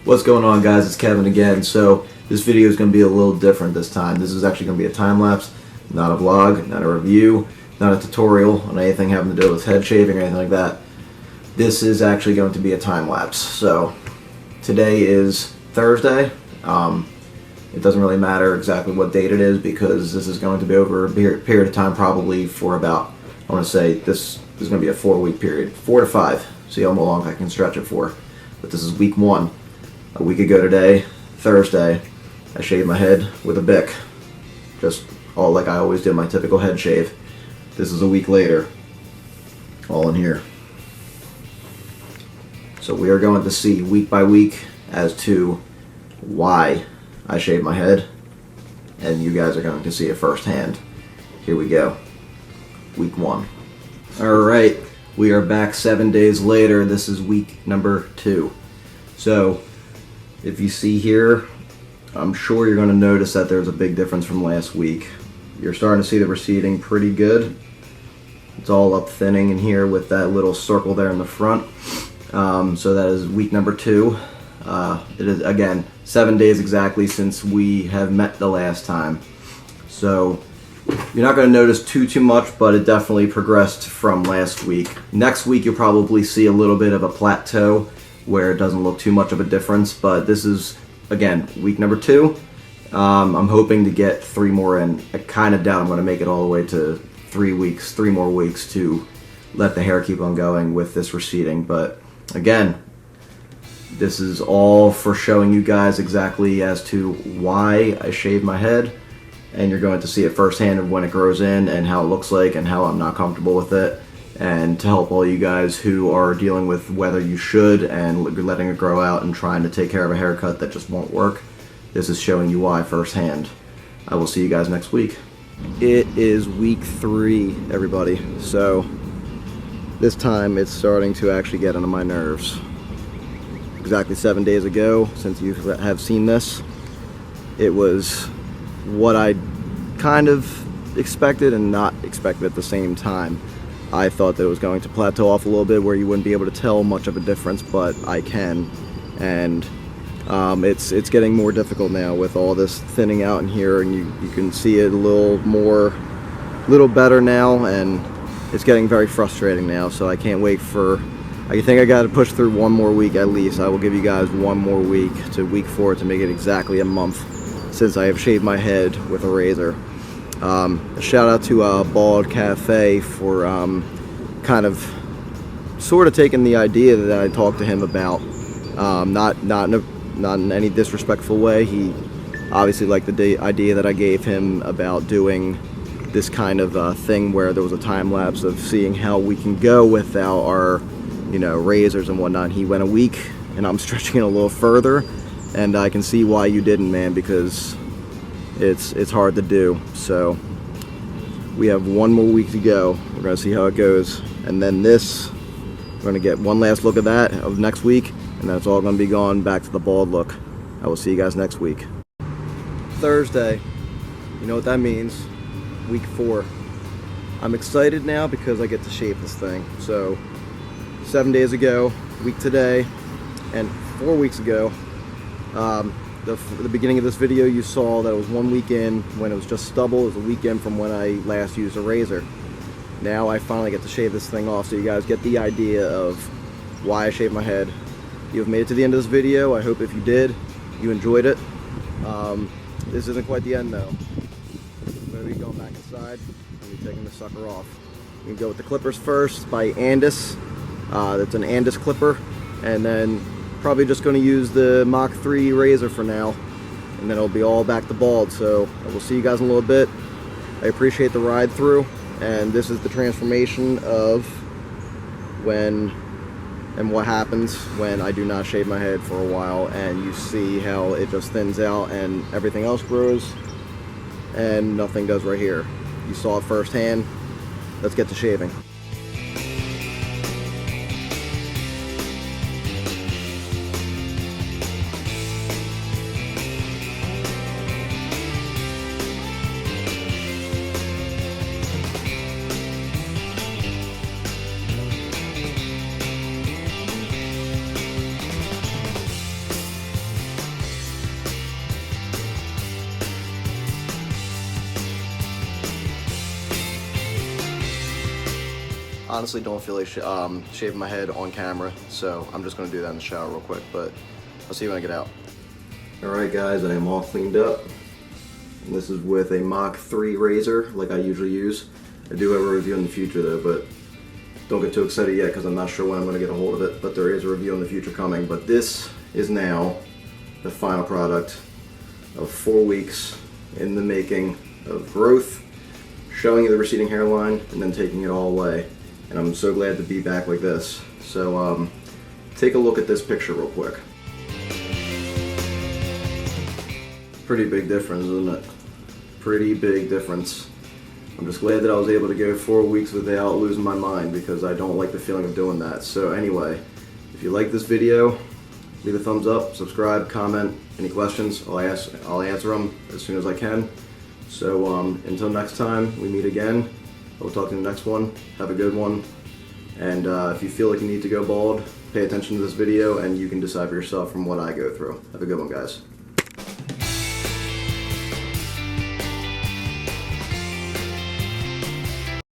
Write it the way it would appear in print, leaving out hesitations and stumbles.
What's going on, guys? It's Kevin again. So this video is going to be a little different this time. This is actually going to be a time-lapse, not a vlog, not a review, not a tutorial on anything having to do with head shaving or anything like that. This is actually going to be a time-lapse. So today is Thursday. It doesn't really matter exactly what date it is because this is going to be over a period of time, probably for about, I want to say this is going to be a 4-week period, 4 to 5. See how long I can stretch it for. But this is week 1. A week ago today, Thursday, I shaved my head with a Bic. Just all like I always do, my typical head shave. This is a week later. All in here. So we are going to see week by week as to why I shaved my head. And you guys are going to see it firsthand. Here we go. Week 1. Alright, we are back 7 days later. This is week number 2. So if you see here, I'm sure you're going to notice that there's a big difference from last week. You're starting to see the receding pretty good. It's all up thinning in here with that little circle there in the front. So that is week number 2. It is, again, 7 days exactly since we have met the last time. So you're not going to notice too much, but it definitely progressed from last week. Next week you'll probably see a little bit of a plateau where it doesn't look too much of a difference, but this is, again, week number 2. I'm hoping to get 3 more in. I kind of doubt I'm going to make it all the way to 3 weeks, 3 more weeks to let the hair keep on going with this receding. But again, this is all for showing you guys exactly as to why I shave my head, and you're going to see it firsthand of when it grows in and how it looks like and how I'm not comfortable with it. And to help all you guys who are dealing with whether you should and letting it grow out and trying to take care of a haircut that just won't work, this is showing you why firsthand. I will see you guys next week. It is week 3, everybody. So this time it's starting to actually get under my nerves. Exactly 7 days ago, since you have seen this, it was what I kind of expected and not expected at the same time. I thought that it was going to plateau off a little bit where you wouldn't be able to tell much of a difference, but I can. And it's getting more difficult now with all this thinning out in here, and you can see it a little better now, and it's getting very frustrating now. So I can't wait for, I think I got to push through 1 more week at least. I will give you guys 1 more week to week 4 to make it exactly a month since I have shaved my head with a razor. A shout out to Bald Cafe for kind of sort of taking the idea that I talked to him about, not in any disrespectful way. He obviously liked the idea that I gave him about doing this kind of thing where there was a time lapse of seeing how we can go without our, razors and whatnot. He went a week, and I'm stretching it a little further, and I can see why you didn't, man, because it's hard to do. So we have 1 more week to go. We're going to see how it goes, and then we're going to get one last look at that of next week, and then it's all going to be gone back to the bald look. I will see you guys next week. Thursday, you know what that means, week 4. I'm excited now because I get to shave this thing. So 7 days ago, week today, and 4 weeks ago, the beginning of this video, you saw that it was 1 week in when it was just stubble. It was a week in from when I last used a razor. Now I finally get to shave this thing off, so you guys get the idea of why I shaved my head. You've made it to the end of this video. I hope if you did, you enjoyed it. This isn't quite the end though. I'm going to be going back inside and be taking the sucker off. We can go with the clippers first by Andis. That's an Andis clipper, and then probably just going to use the Mach 3 razor for now, and then it'll be all back to bald. So I will see you guys in a little bit. I appreciate the ride through, and this is the transformation of when and what happens when I do not shave my head for a while, and you see how it just thins out and everything else grows and nothing does right here. You saw it firsthand. Let's get to shaving. honestly don't feel like shaving my head on camera, so I'm just gonna do that in the shower real quick, but I'll see you when I get out. Alright guys, I am all cleaned up. And this is with a Mach 3 razor, like I usually use. I do have a review in the future though, but don't get too excited yet because I'm not sure when I'm gonna get a hold of it, but there is a review in the future coming. But this is now the final product of 4 weeks in the making of growth, showing you the receding hairline, and then taking it all away. And I'm so glad to be back like this. So take a look at this picture real quick. Pretty big difference, isn't it? Pretty big difference. I'm just glad that I was able to go 4 weeks without losing my mind because I don't like the feeling of doing that. So anyway, if you like this video, leave a thumbs up, subscribe, comment. Any questions, I'll answer them as soon as I can. So until next time we meet again, we'll talk to you in the next one. Have a good one. And if you feel like you need to go bald, pay attention to this video and you can decide for yourself from what I go through. Have a good one, guys.